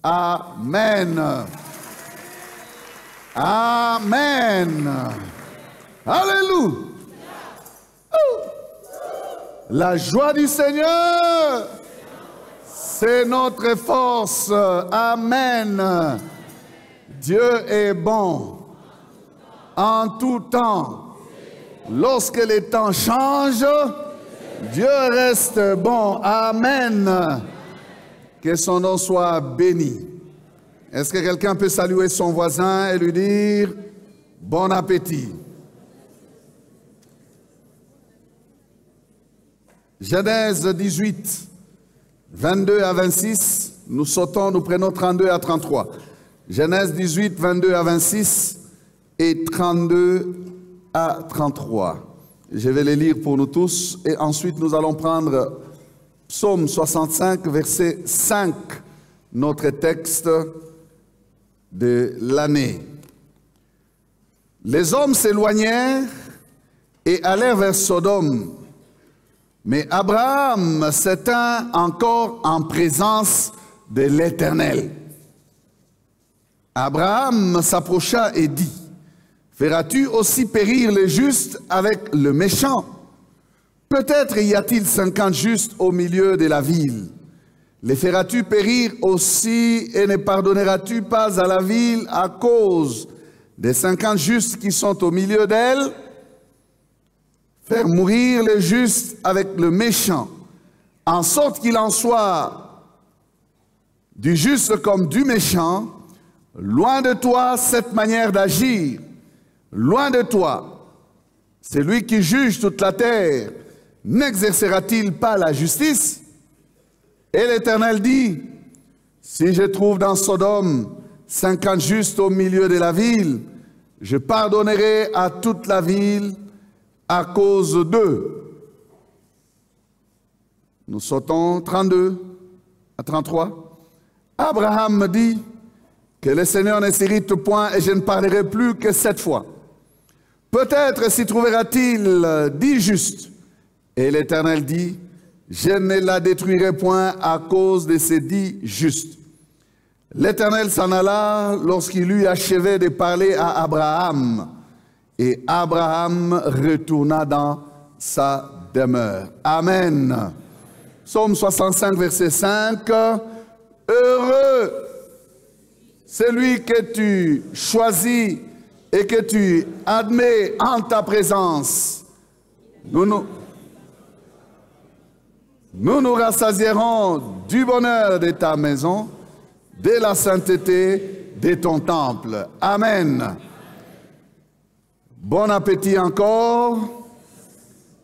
Amen. Amen. Alléluia. La joie du Seigneur, c'est notre force. Amen. Dieu est bon en tout temps. Lorsque les temps changent, Dieu reste bon. Amen. Que son nom soit béni. Est-ce que quelqu'un peut saluer son voisin et lui dire bon appétit? Genèse 18, 22 à 26. Nous sautons, nous prenons 32 à 33. Genèse 18, 22 à 26 et 32 à 33. Je vais les lire pour nous tous et ensuite nous allons prendre Psaume 65, verset 5, notre texte de l'année. Les hommes s'éloignèrent et allèrent vers Sodome, mais Abraham se tint encore en présence de l'Éternel. Abraham s'approcha et dit, « Feras-tu aussi périr les justes avec le méchant? Peut-être y a-t-il 50 justes au milieu de la ville. Les feras-tu périr aussi et ne pardonneras-tu pas à la ville à cause des 50 justes qui sont au milieu d'elle? Faire mourir les justes avec le méchant, en sorte qu'il en soit du juste comme du méchant. Loin de toi cette manière d'agir. Loin de toi, celui qui juge toute la terre, n'exercera-t-il pas la justice? Et l'Éternel dit, si je trouve dans Sodome 50 justes au milieu de la ville, je pardonnerai à toute la ville à cause d'eux. Nous sautons 32 à 33. Abraham me dit, que le Seigneur ne s'irrite point et je ne parlerai plus que 7 fois. Peut-être s'y trouvera-t-il 10 justes. Et l'Éternel dit, je ne la détruirai point à cause de ces 10 justes. L'Éternel s'en alla lorsqu'il eut achevé de parler à Abraham. Et Abraham retourna dans sa demeure. Amen. Psaume 65, verset 5. Heureux celui que tu choisis et que tu admets en ta présence. Nous nous rassasierons du bonheur de ta maison, de la sainteté de ton temple. Amen. Bon appétit encore.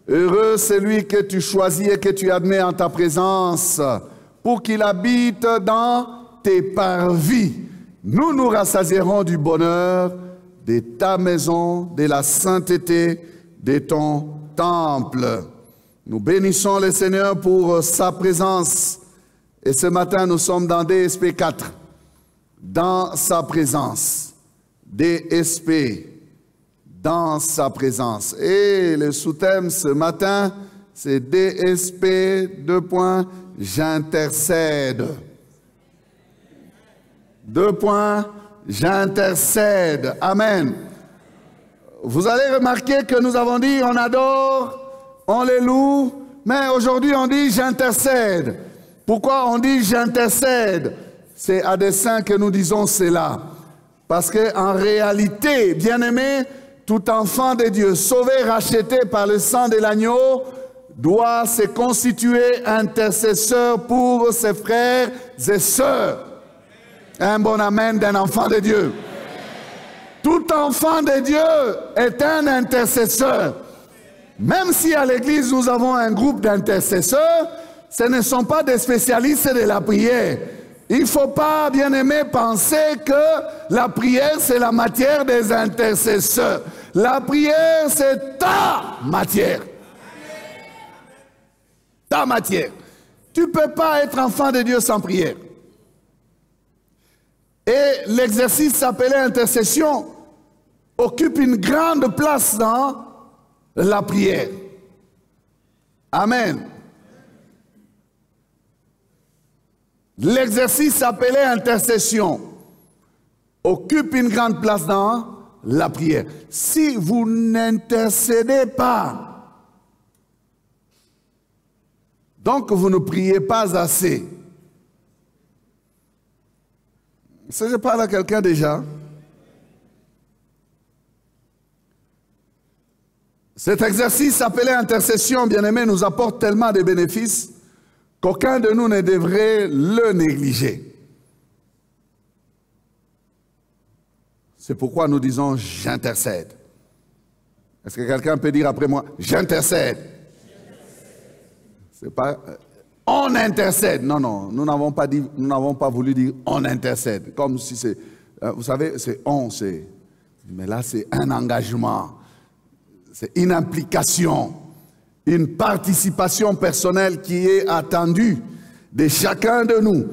Heureux celui que tu choisis et que tu admets en ta présence, pour qu'il habite dans tes parvis. Nous nous rassasierons du bonheur de ta maison, de la sainteté de ton temple. Nous bénissons le Seigneur pour sa présence. Et ce matin, nous sommes dans DSP 4. Dans sa présence. DSP. Dans sa présence. Et le sous-thème ce matin, c'est DSP, 2 points, j'intercède. 2 points, j'intercède. Amen. Vous allez remarquer que nous avons dit on adore, on les loue, mais aujourd'hui on dit j'intercède. Pourquoi on dit j'intercède? C'est à dessein que nous disons cela. Parce qu'en réalité, bien-aimé, tout enfant de Dieu, sauvé, racheté par le sang de l'agneau, doit se constituer intercesseur pour ses frères et sœurs. Un bon amen d'un enfant de Dieu. Tout enfant de Dieu est un intercesseur. Même si à l'église nous avons un groupe d'intercesseurs, ce ne sont pas des spécialistes de la prière. Il ne faut pas, bien aimé, penser que la prière c'est la matière des intercesseurs. La prière c'est ta matière. Ta matière. Tu ne peux pas être enfant de Dieu sans prière. Et l'exercice appelé intercession occupe une grande place dans la prière. Amen. l'exercice appelé intercession occupe une grande place dans la prière. Si vous n'intercédez pas, donc vous ne priez pas assez. Est-ce que je parle à quelqu'un déjà? Cet exercice appelé intercession, bien-aimé, nous apporte tellement de bénéfices qu'aucun de nous ne devrait le négliger. C'est pourquoi nous disons « j'intercède ». Est-ce que quelqu'un peut dire après moi « j'intercède » ? C'est pas « on intercède ». Non, non, nous n'avons pas dit, nous n'avons pas voulu dire « on intercède ». Comme si c'est, vous savez, c'est « on », c'est... Mais là, c'est un engagement, c'est une implication, une participation personnelle qui est attendue de chacun de nous.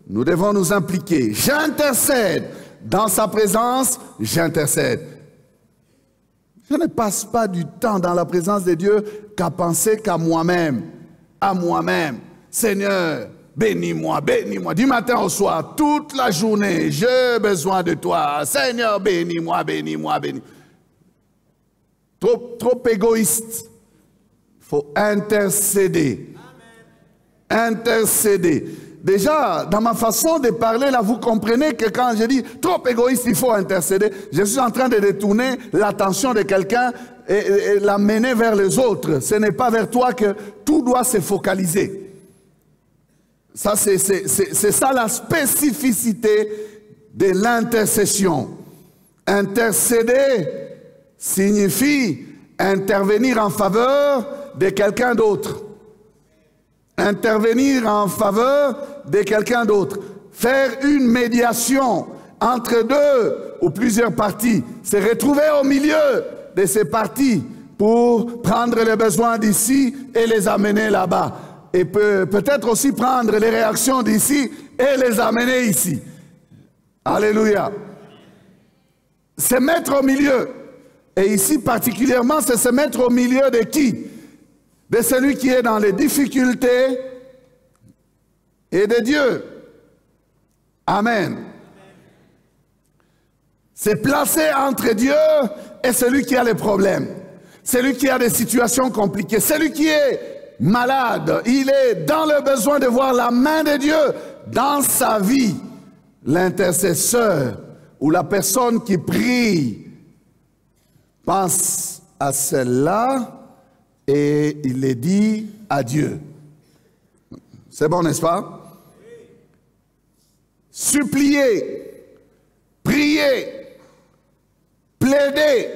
Nous devons nous impliquer. J'intercède. Dans sa présence, j'intercède. Je ne passe pas du temps dans la présence de Dieu qu'à penser qu'à moi-même, à moi-même. Seigneur, bénis-moi, bénis-moi. Du matin au soir, toute la journée, j'ai besoin de toi. Seigneur, bénis-moi, bénis-moi, bénis-moi. Trop égoïste. Il faut intercéder. Intercéder. Déjà, dans ma façon de parler, là, vous comprenez que quand je dis trop égoïste, il faut intercéder, je suis en train de détourner l'attention de quelqu'un et l'amener vers les autres. Ce n'est pas vers toi que tout doit se focaliser. Ça, c'est ça la spécificité de l'intercession. Intercéder signifie intervenir en faveur de quelqu'un d'autre. Intervenir en faveur de quelqu'un d'autre. Faire une médiation entre deux ou plusieurs parties. Se retrouver au milieu de ces parties pour prendre les besoins d'ici et les amener là-bas. Et peut-être aussi prendre les réactions d'ici et les amener ici. Alléluia. Se mettre au milieu. Et ici particulièrement, c'est se mettre au milieu de qui? De celui qui est dans les difficultés et de Dieu. Amen. C'est placer entre Dieu et celui qui a les problèmes. Celui qui a des situations compliquées. Celui qui est malade. Il est dans le besoin de voir la main de Dieu dans sa vie. L'intercesseur ou la personne qui prie pense à celle-là et il les dit à Dieu. C'est bon, n'est-ce pas? Supplier, prier, plaider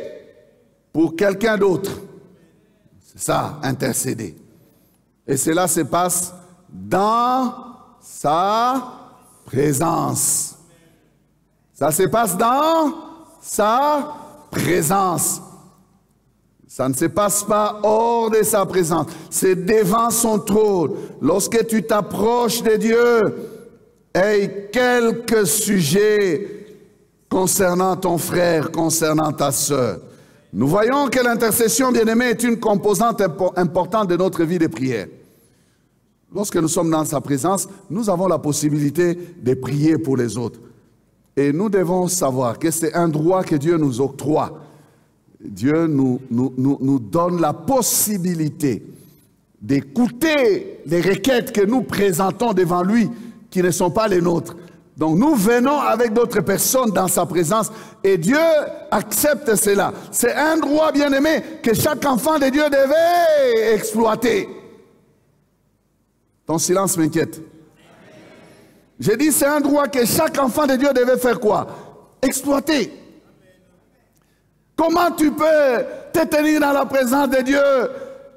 pour quelqu'un d'autre. C'est ça, intercéder. Et cela se passe dans sa présence. Ça se passe dans sa présence. Ça ne se passe pas hors de sa présence. C'est devant son trône. Lorsque tu t'approches de Dieu, aie quelques sujets concernant ton frère, concernant ta sœur. Nous voyons que l'intercession, bien-aimé, est une composante importante de notre vie de prière. Lorsque nous sommes dans sa présence, nous avons la possibilité de prier pour les autres. Et nous devons savoir que c'est un droit que Dieu nous octroie. Dieu nous donne la possibilité d'écouter les requêtes que nous présentons devant lui, qui ne sont pas les nôtres. Donc nous venons avec d'autres personnes dans sa présence et Dieu accepte cela. C'est un droit bien-aimé que chaque enfant de Dieu devait exploiter. Ton silence m'inquiète. J'ai dit c'est un droit que chaque enfant de Dieu devait faire quoi? Exploiter. Comment tu peux te tenir dans la présence de Dieu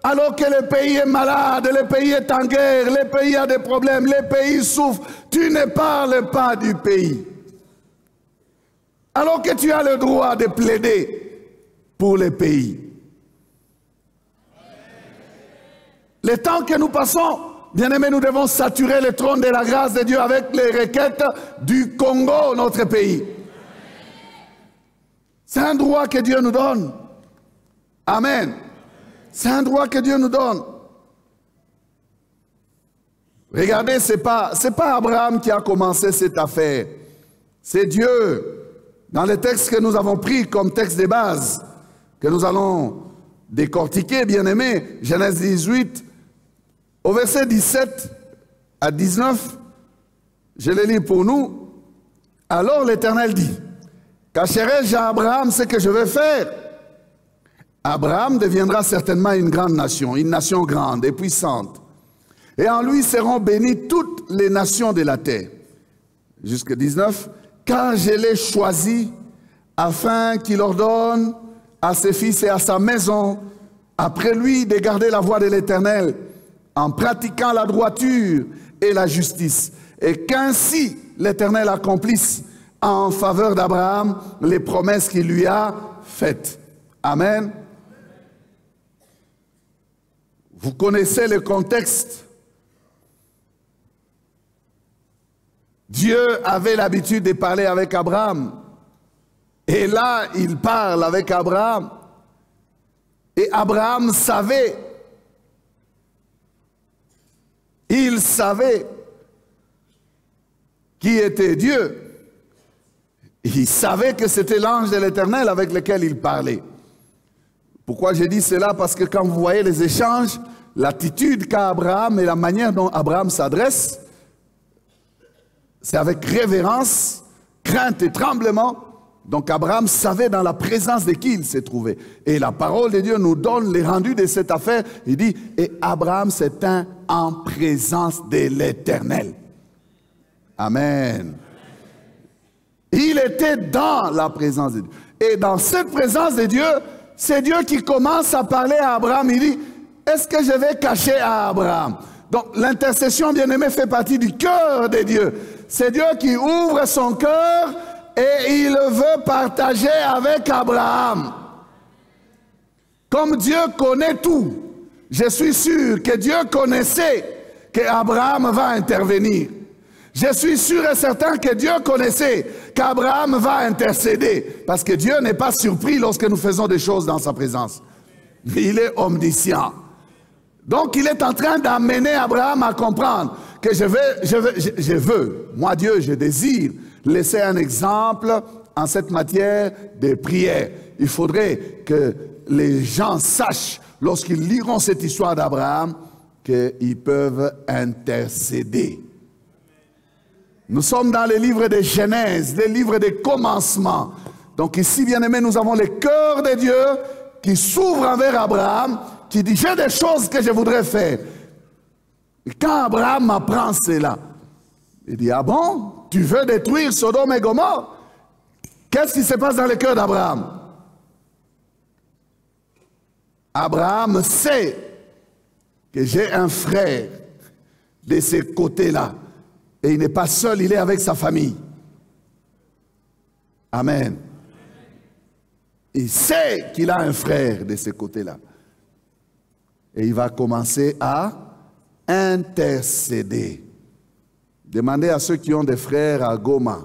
alors que le pays est malade, le pays est en guerre, le pays a des problèmes, le pays souffre? Tu ne parles pas du pays. Alors que tu as le droit de plaider pour le pays. Le temps que nous passons, bien-aimés, nous devons saturer le trône de la grâce de Dieu avec les requêtes du Congo, notre pays. C'est un droit que Dieu nous donne. Amen. C'est un droit que Dieu nous donne. Regardez, ce n'est pas Abraham qui a commencé cette affaire. C'est Dieu. Dans les textes que nous avons pris comme texte de base, que nous allons décortiquer, bien-aimés, Genèse 18, au verset 17 à 19, je les lis pour nous. Alors l'Éternel dit, cacherai-je à Abraham ce que je vais faire? Abraham deviendra certainement une grande nation, une nation grande et puissante. Et en lui seront bénies toutes les nations de la terre. Jusqu'à 19, car je l'ai choisi afin qu'il ordonne à ses fils et à sa maison, après lui, de garder la voie de l'Éternel, en pratiquant la droiture et la justice, et qu'ainsi l'Éternel accomplisse en faveur d'Abraham les promesses qu'il lui a faites. Amen. Vous connaissez le contexte. Dieu avait l'habitude de parler avec Abraham. Et là, il parle avec Abraham. Et Abraham savait. Il savait qui était Dieu. Il savait que c'était l'ange de l'Éternel avec lequel il parlait. Pourquoi j'ai dit cela? Parce que quand vous voyez les échanges, l'attitude qu'a Abraham et la manière dont Abraham s'adresse, c'est avec révérence, crainte et tremblement. Donc Abraham savait dans la présence de qui il s'est trouvé. Et la parole de Dieu nous donne les rendus de cette affaire. Il dit, et Abraham se tint en présence de l'Éternel. Amen. Il était dans la présence de Dieu. Et dans cette présence de Dieu, c'est Dieu qui commence à parler à Abraham. Il dit, est-ce que je vais cacher à Abraham? Donc l'intercession, bien-aimé, fait partie du cœur de Dieu. C'est Dieu qui ouvre son cœur et il veut partager avec Abraham. Comme Dieu connaît tout, je suis sûr que Dieu connaissait qu'Abraham va intervenir. Je suis sûr et certain que Dieu connaissait qu'Abraham va intercéder. Parce que Dieu n'est pas surpris lorsque nous faisons des choses dans sa présence. Il est omniscient. Donc il est en train d'amener Abraham à comprendre que je veux, moi Dieu, je désire laisser un exemple en cette matière de prière. Il faudrait que les gens sachent, lorsqu'ils liront cette histoire d'Abraham, qu'ils peuvent intercéder. Nous sommes dans les livres de Genèse, les livres de commencement. Donc ici, bien aimé, nous avons le cœur de Dieu qui s'ouvre envers Abraham, qui dit, j'ai des choses que je voudrais faire. Et quand Abraham apprend cela, il dit, ah bon, tu veux détruire Sodome et Gomorrhe? Qu'est-ce qui se passe dans le cœur d'Abraham? Abraham sait que j'ai un frère de ce côté-là. Et il n'est pas seul, il est avec sa famille. Amen. Il sait qu'il a un frère de ce côté-là. Et il va commencer à intercéder. Demandez à ceux qui ont des frères à Goma.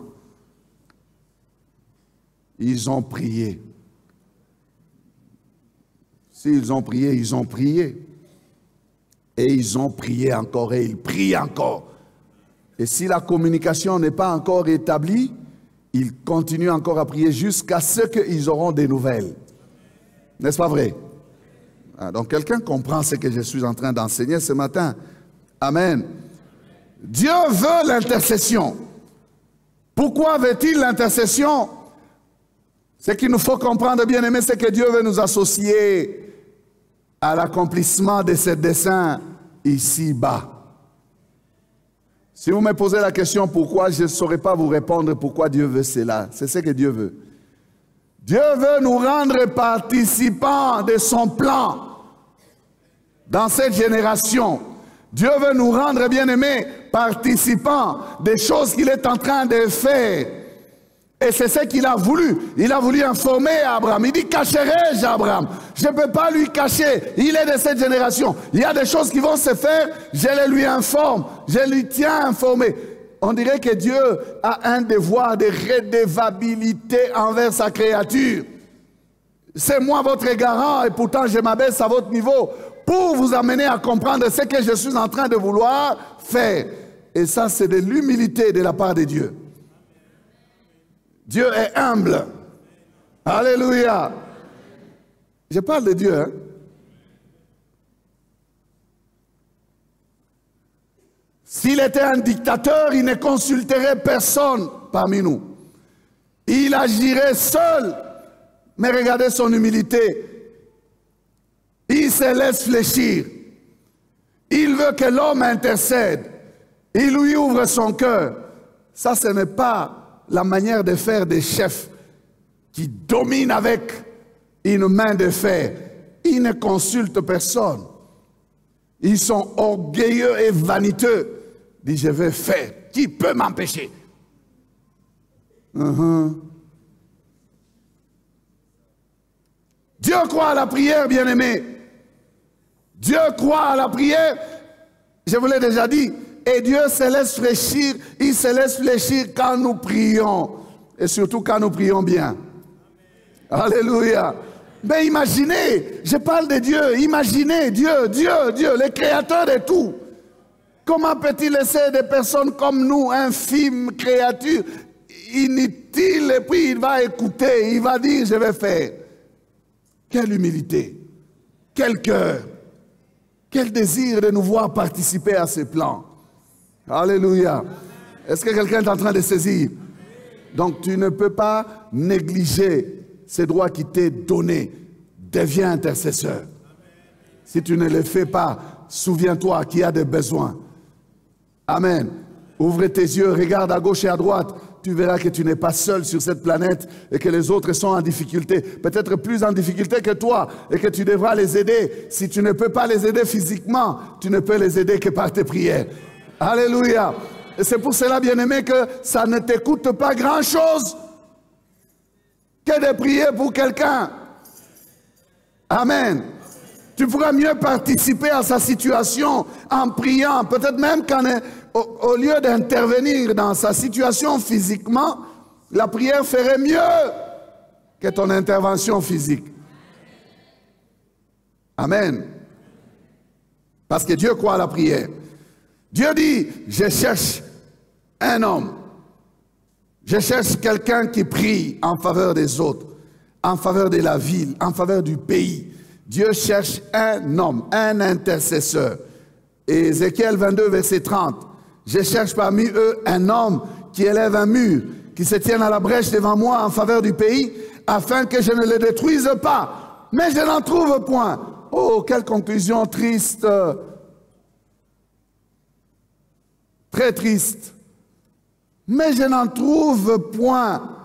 Ils ont prié. S'ils ont prié, ils ont prié. Et ils ont prié encore et ils prient encore. Et si la communication n'est pas encore établie, ils continuent encore à prier jusqu'à ce qu'ils auront des nouvelles. N'est-ce pas vrai? Donc quelqu'un comprend ce que je suis en train d'enseigner ce matin. Amen. Dieu veut l'intercession. Pourquoi veut-il l'intercession? Ce qu'il nous faut comprendre, bien aimé, c'est que Dieu veut nous associer à l'accomplissement de ses desseins ici-bas. Si vous me posez la question pourquoi, je ne saurais pas vous répondre pourquoi Dieu veut cela. C'est ce que Dieu veut. Dieu veut nous rendre participants de son plan dans cette génération. Dieu veut nous rendre, bien-aimés, participants des choses qu'il est en train de faire. Et c'est ce qu'il a voulu. Il a voulu informer Abraham. Il dit, cacherai-je Abraham? Je ne peux pas lui cacher. Il est de cette génération. Il y a des choses qui vont se faire. Je les lui informe. Je lui tiens informé. On dirait que Dieu a un devoir de redevabilité envers sa créature. C'est moi votre garant et pourtant je m'abaisse à votre niveau pour vous amener à comprendre ce que je suis en train de vouloir faire. Et ça, c'est de l'humilité de la part de Dieu. Dieu est humble. Alléluia. Je parle de Dieu, hein? S'il était un dictateur, il ne consulterait personne parmi nous. Il agirait seul. Mais regardez son humilité. Il se laisse fléchir. Il veut que l'homme intercède. Il lui ouvre son cœur. Ça, ce n'est pas la manière de faire des chefs qui dominent avec une main de fer. Ils ne consultent personne. Ils sont orgueilleux et vaniteux. Ils disent, je vais faire. Qui peut m'empêcher? Dieu croit à la prière, bien-aimé. Dieu croit à la prière. Je vous l'ai déjà dit. Et Dieu se laisse fléchir. Il se laisse fléchir quand nous prions. Et surtout quand nous prions bien. Alléluia. Mais imaginez, je parle de Dieu. Imaginez Dieu, le créateur de tout. Comment peut-il laisser des personnes comme nous, infimes créatures, inutiles, et puis il va écouter, il va dire, je vais faire. Quelle humilité, quel cœur, quel désir de nous voir participer à ce plan. Alléluia. Est-ce que quelqu'un est en train de saisir? Donc tu ne peux pas négliger ces droits qui t'est donné. Deviens intercesseur. Si tu ne le fais pas, souviens-toi qu'il y a des besoins. Amen. Ouvre tes yeux, regarde à gauche et à droite. Tu verras que tu n'es pas seul sur cette planète et que les autres sont en difficulté. Peut-être plus en difficulté que toi et que tu devras les aider. Si tu ne peux pas les aider physiquement, tu ne peux les aider que par tes prières. Alléluia. Et c'est pour cela, bien-aimé, que ça ne te coûte pas grand-chose que de prier pour quelqu'un. Amen. Tu pourras mieux participer à sa situation en priant. Peut-être même qu'au lieu d'intervenir dans sa situation physiquement, la prière ferait mieux que ton intervention physique. Amen. Parce que Dieu croit à la prière. Dieu dit, je cherche un homme. Je cherche quelqu'un qui prie en faveur des autres, en faveur de la ville, en faveur du pays. Dieu cherche un homme, un intercesseur. Et Ézéchiel 22, verset 30. Je cherche parmi eux un homme qui élève un mur, qui se tienne à la brèche devant moi en faveur du pays, afin que je ne le détruise pas. Mais je n'en trouve point. Oh, quelle conclusion triste. Très triste. Mais je n'en trouve point.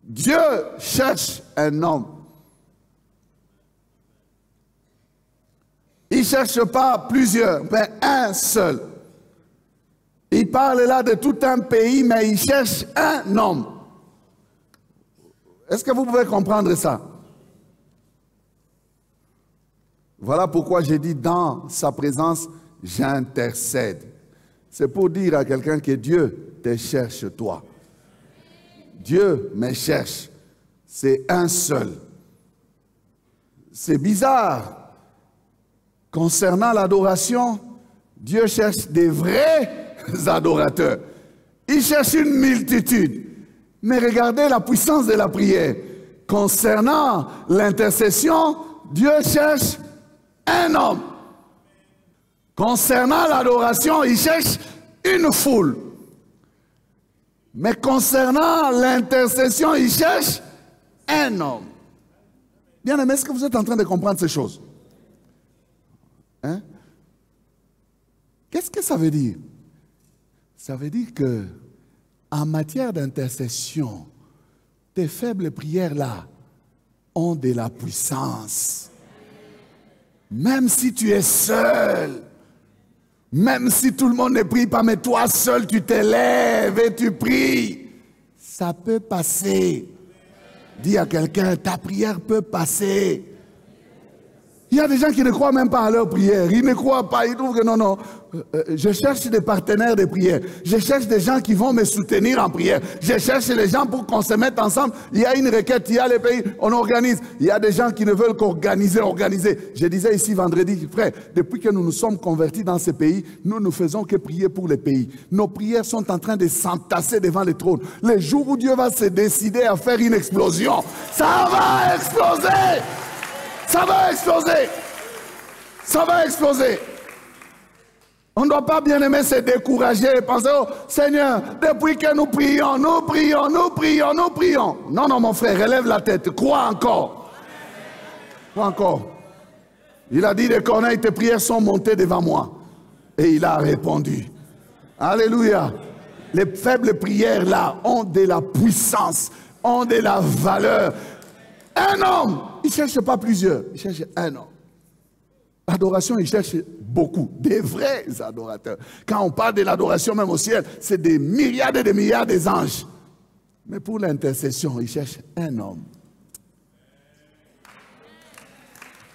Dieu cherche un homme. Il ne cherche pas plusieurs, mais un seul. Il parle là de tout un pays, mais il cherche un homme. Est-ce que vous pouvez comprendre ça? Voilà pourquoi j'ai dit dans sa présence, j'intercède. C'est pour dire à quelqu'un que Dieu te cherche toi. Dieu me cherche. C'est un seul. C'est bizarre. Concernant l'adoration, Dieu cherche des vrais adorateurs. Il cherche une multitude. Mais regardez la puissance de la prière. Concernant l'intercession, Dieu cherche un homme. Concernant l'adoration, il cherche une foule. Mais concernant l'intercession, il cherche un homme. Bien-aimé, est-ce que vous êtes en train de comprendre ces choses? Hein? Qu'est-ce que ça veut dire? Ça veut dire que en matière d'intercession, tes faibles prières-là ont de la puissance. Même si tu es seul, même si tout le monde ne prie pas, mais toi seul tu t'élèves et tu pries, ça peut passer. Dis à quelqu'un, ta prière peut passer. Il y a des gens qui ne croient même pas à leur prière. Ils ne croient pas, ils trouvent que non, non. Je cherche des partenaires de prière. Je cherche des gens qui vont me soutenir en prière. Je cherche les gens pour qu'on se mette ensemble. Il y a une requête, il y a les pays, on organise. Il y a des gens qui ne veulent qu'organiser, organiser. Je disais ici vendredi, frère, depuis que nous nous sommes convertis dans ces pays, nous ne faisons que prier pour les pays. Nos prières sont en train de s'entasser devant le trône. Le jour où Dieu va se décider à faire une explosion, ça va exploser! Ça va exploser. Ça va exploser. On ne doit pas, bien aimer, se décourager et penser, oh Seigneur, depuis que nous prions, nous prions, nous prions, nous prions. Non, non, mon frère, relève la tête. Crois encore. Crois encore. Il a dit de Corneille, tes prières sont montées devant moi. Et il a répondu. Alléluia. Les faibles prières là ont de la puissance, ont de la valeur. Un homme, il ne cherche pas plusieurs, il cherche un homme. L'adoration, il cherche beaucoup, des vrais adorateurs. Quand on parle de l'adoration même au ciel, c'est des myriades et des milliards d'anges. Mais pour l'intercession, il cherche un homme.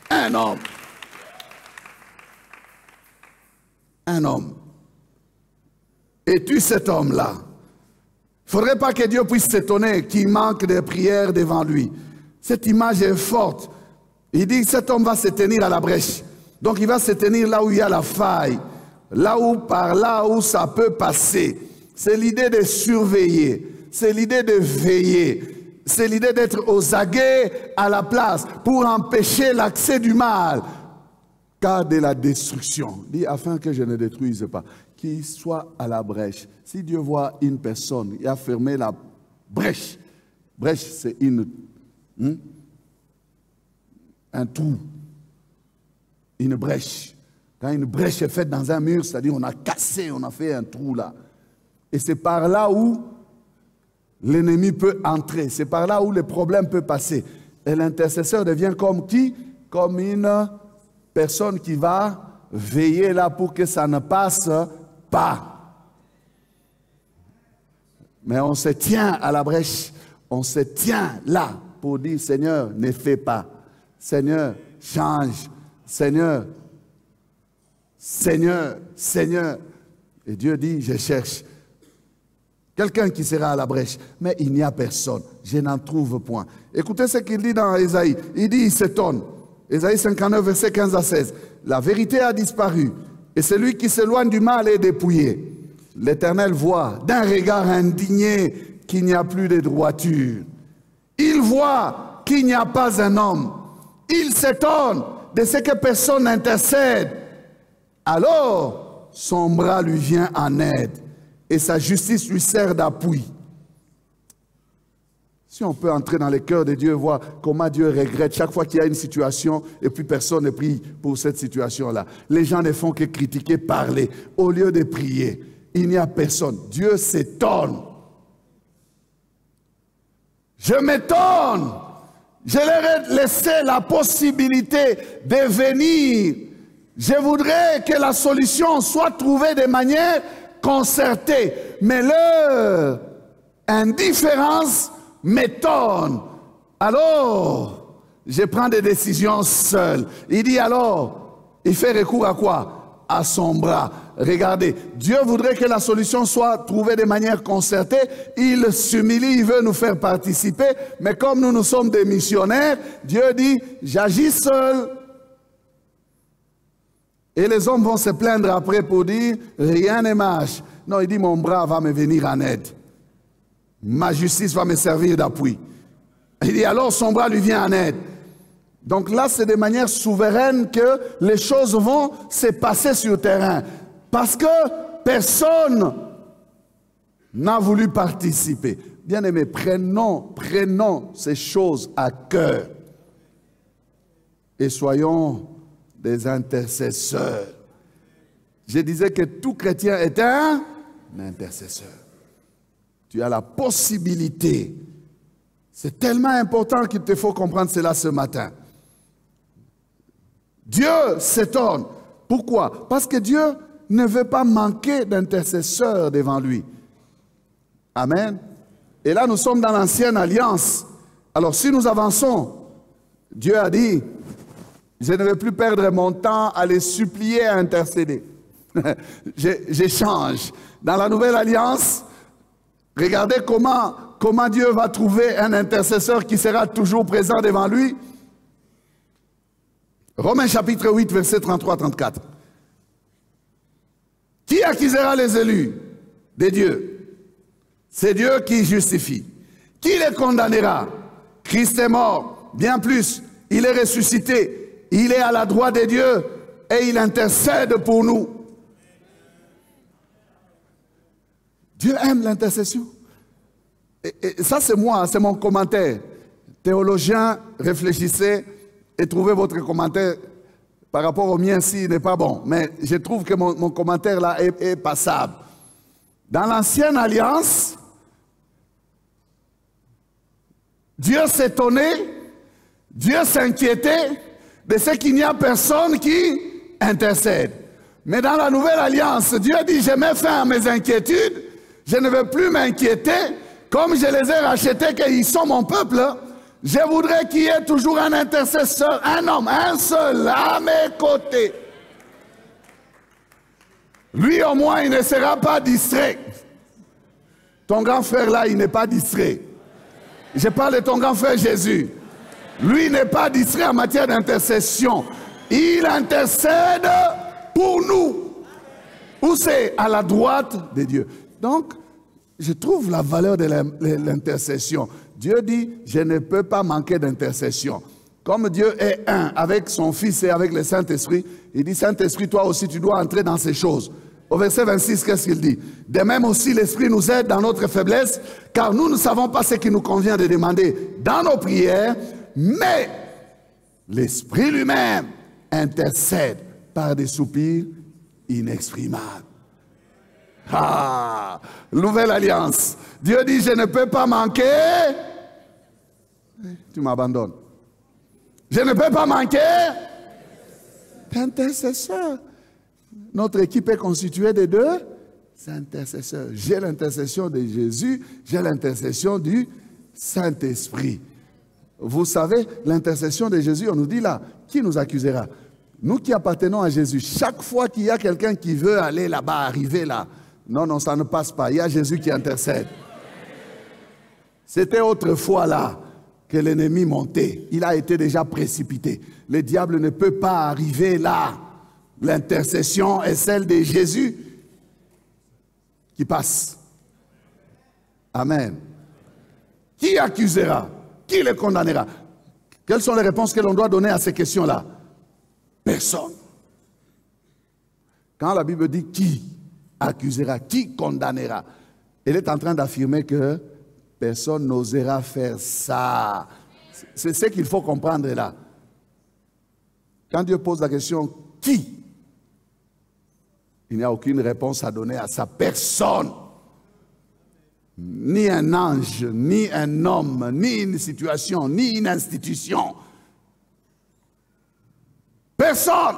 Un homme. Un homme. Es-tu cet homme-là? Il ne faudrait pas que Dieu puisse s'étonner qu'il manque de prières devant lui. Cette image est forte. Il dit que cet homme va se tenir à la brèche. Donc il va se tenir là où il y a la faille. Là où ça peut passer. C'est l'idée de surveiller. C'est l'idée de veiller. C'est l'idée d'être aux aguets à la place pour empêcher l'accès du mal. Car de la destruction. Il dit afin que je ne détruise pas. Qu'il soit à la brèche. Si Dieu voit une personne, il a fermé la brèche. Brèche, c'est un trou, une brèche. Quand une brèche est faite dans un mur, c'est-à-dire on a cassé, on a fait un trou là. Et c'est par là où l'ennemi peut entrer, c'est par là où le problème peut passer. Et l'intercesseur devient comme qui? Comme une personne qui va veiller là pour que ça ne passe pas. Mais on se tient à la brèche, on se tient là pour dire, Seigneur, ne fais pas. Seigneur, change. Seigneur, Seigneur, Seigneur. Et Dieu dit, je cherche quelqu'un qui sera à la brèche. Mais il n'y a personne. Je n'en trouve point. Écoutez ce qu'il dit dans Ésaïe. Il dit, il s'étonne. Ésaïe 59, verset 15 à 16. La vérité a disparu. Et celui qui s'éloigne du mal est dépouillé. L'Éternel voit d'un regard indigné qu'il n'y a plus de droiture. Il voit qu'il n'y a pas un homme. Il s'étonne de ce que personne n'intercède. Alors, son bras lui vient en aide et sa justice lui sert d'appui. Si on peut entrer dans le cœur de Dieu et voir comment Dieu regrette chaque fois qu'il y a une situation et puis personne ne prie pour cette situation-là. Les gens ne font que critiquer, parler. Au lieu de prier, il n'y a personne. Dieu s'étonne. Je m'étonne. Je leur ai laissé la possibilité de venir. Je voudrais que la solution soit trouvée de manière concertée. Mais leur indifférence m'étonne. Alors, je prends des décisions seul. Il dit alors, il fait recours à quoi? À son bras. Regardez, Dieu voudrait que la solution soit trouvée de manière concertée. Il s'humilie, il veut nous faire participer. Mais comme nous sommes des missionnaires, Dieu dit, j'agis seul. Et les hommes vont se plaindre après pour dire, rien ne marche. Non, il dit, mon bras va me venir en aide. Ma justice va me servir d'appui. Il dit, alors son bras lui vient en aide. Donc là, c'est de manière souveraine que les choses vont se passer sur le terrain. Parce que personne n'a voulu participer. Bien-aimés, prenons ces choses à cœur. Et soyons des intercesseurs. Je disais que tout chrétien est un intercesseur. Tu as la possibilité. C'est tellement important qu'il te faut comprendre cela ce matin. Dieu s'étonne. Pourquoi? Parce que Dieu ne veut pas manquer d'intercesseurs devant lui. Amen. Et là, nous sommes dans l'ancienne alliance. Alors, si nous avançons, Dieu a dit, Je ne vais plus perdre mon temps à les supplier à intercéder. J'échange. Dans la nouvelle alliance, regardez comment Dieu va trouver un intercesseur qui sera toujours présent devant lui. Romains chapitre 8, versets 33-34. Qui accusera les élus de Dieu? C'est Dieu qui justifie. Qui les condamnera? Christ est mort. Bien plus, il est ressuscité. Il est à la droite de Dieu et il intercède pour nous. Dieu aime l'intercession. Et ça, c'est moi, c'est mon commentaire. Théologien, réfléchissez et trouvez votre commentaire par rapport au mien s'il n'est pas bon. Mais je trouve que mon commentaire là est passable. Dans l'ancienne alliance, Dieu s'étonnait, Dieu s'inquiétait de ce qu'il n'y a personne qui intercède. Mais dans la nouvelle alliance, Dieu dit, je mets fin à mes inquiétudes, je ne veux plus m'inquiéter, comme je les ai rachetés, qu'ils sont mon peuple, je voudrais qu'il y ait toujours un intercesseur, un homme, un seul, à mes côtés. Lui au moins, il ne sera pas distrait. Ton grand frère là, il n'est pas distrait. Je parle de ton grand frère Jésus. Lui n'est pas distrait en matière d'intercession. Il intercède pour nous. Où c'est? À la droite de Dieu. Donc, je trouve la valeur de l'intercession. Dieu dit, je ne peux pas manquer d'intercession. Comme Dieu est un avec son Fils et avec le Saint-Esprit, il dit, Saint-Esprit, toi aussi, tu dois entrer dans ces choses. Au verset 26, qu'est-ce qu'il dit? De même aussi, l'Esprit nous aide dans notre faiblesse, car nous ne savons pas ce qu'il nous convient de demander dans nos prières, mais l'Esprit lui-même intercède par des soupirs inexprimables. Ah, nouvelle alliance. Dieu dit, je ne peux pas manquer. Tu m'abandonnes. Je ne peux pas manquer d'intercesseurs. Notre équipe est constituée de deux intercesseurs. J'ai l'intercession de Jésus, j'ai l'intercession du Saint-Esprit. Vous savez, l'intercession de Jésus, on nous dit là, qui nous accusera? Nous qui appartenons à Jésus, chaque fois qu'il y a quelqu'un qui veut aller là-bas, arriver là, non, ça ne passe pas. Il y a Jésus qui intercède. C'était autrefois là que l'ennemi montait. Il a été déjà précipité. Le diable ne peut pas arriver là. L'intercession est celle de Jésus qui passe. Amen. Qui accusera? Qui les condamnera? Quelles sont les réponses que l'on doit donner à ces questions-là? Personne. Quand la Bible dit qui accusera, qui condamnera, elle est en train d'affirmer que personne n'osera faire ça. C'est ce qu'il faut comprendre là. Quand Dieu pose la question qui, il n'y a aucune réponse à donner à sa personne. Ni un ange, ni un homme, ni une situation, ni une institution. Personne.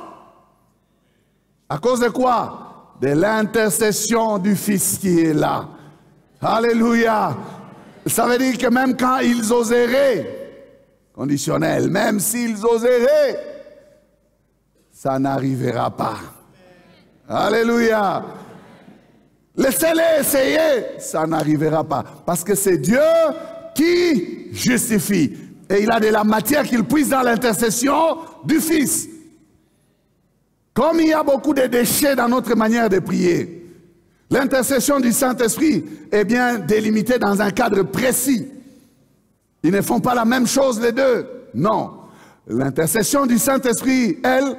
À cause de quoi? De l'intercession du Fils qui est là. Alléluia. Ça veut dire que même quand ils oseraient, conditionnel, même s'ils oseraient, ça n'arrivera pas. Alléluia. Laissez-les essayer, ça n'arrivera pas. Parce que c'est Dieu qui justifie. Et il a de la matière qu'il puise dans l'intercession du Fils. Comme il y a beaucoup de déchets dans notre manière de prier, l'intercession du Saint-Esprit est bien délimitée dans un cadre précis. Ils ne font pas la même chose les deux. Non. L'intercession du Saint-Esprit, elle,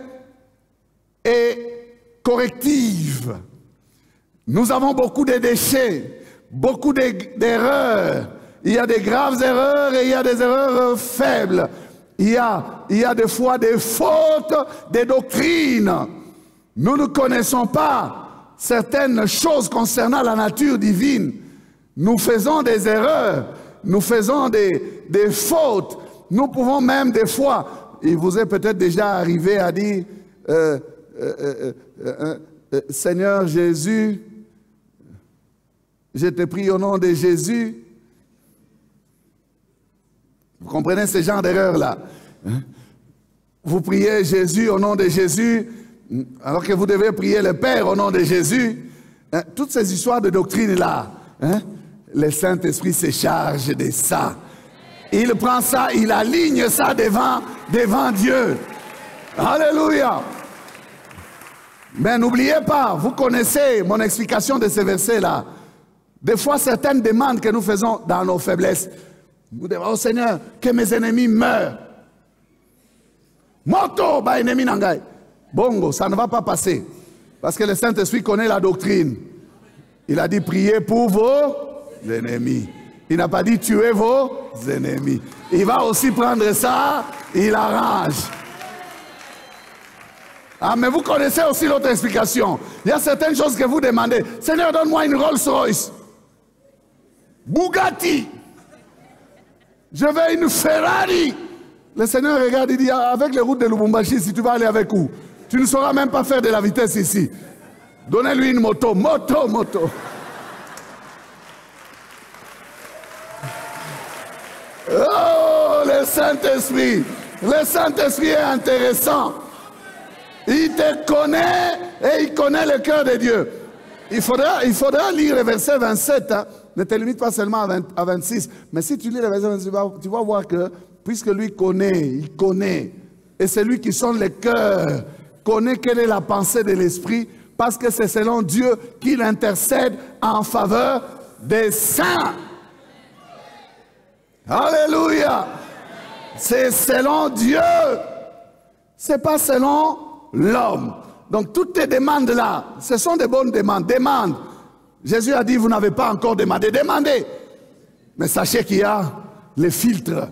est corrective. Nous avons beaucoup de déchets, beaucoup d'erreurs. Il y a des graves erreurs et il y a des erreurs faibles. Il y a des fois des fautes de doctrine. Nous ne connaissons pas certaines choses concernant la nature divine. Nous faisons des erreurs, nous faisons des fautes. Nous pouvons même des fois, il vous est peut-être déjà arrivé à dire, Seigneur Jésus, je te prie au nom de Jésus. Vous comprenez ce genre d'erreur-là? vous priez Jésus au nom de Jésus, alors que vous devez prier le Père au nom de Jésus. Hein, toutes ces histoires de doctrine-là, hein, le Saint-Esprit se charge de ça. Il prend ça, il aligne ça devant Dieu. Alléluia. Mais n'oubliez pas, vous connaissez mon explication de ces versets-là. Des fois, certaines demandes que nous faisons dans nos faiblesses. Nous devons, oh Seigneur, que mes ennemis meurent. Moto, ba ennemi nangai. Bongo, ça ne va pas passer. Parce que le Saint-Esprit connaît la doctrine. Il a dit priez pour vos ennemis. Il n'a pas dit tuez vos ennemis. Il va aussi prendre ça, il arrange. Ah, mais vous connaissez aussi l'autre explication. Il y a certaines choses que vous demandez. Seigneur, donne-moi une Rolls-Royce. Bugatti. Je veux une Ferrari. Le Seigneur regarde, il dit, avec les routes de Lubumbashi, si tu vas aller avec où? Tu ne sauras même pas faire de la vitesse ici. Donnez-lui une moto. Moto. Oh, le Saint-Esprit. Le Saint-Esprit est intéressant. Il te connaît et il connaît le cœur de Dieu. Il faudra lire le verset 27. Hein. Ne te limite pas seulement à 26. Mais si tu lis le verset 26, tu vas voir que, puisque lui connaît, il connaît. Et c'est lui qui sonde le cœur, connaît quelle est la pensée de l'Esprit, parce que c'est selon Dieu qu'il intercède en faveur des saints. Alléluia. C'est selon Dieu. C'est pas selon l'homme. Donc toutes tes demandes là, ce sont des bonnes demandes. Demande. Jésus a dit, vous n'avez pas encore demandé. Demandez. Mais sachez qu'il y a les filtres.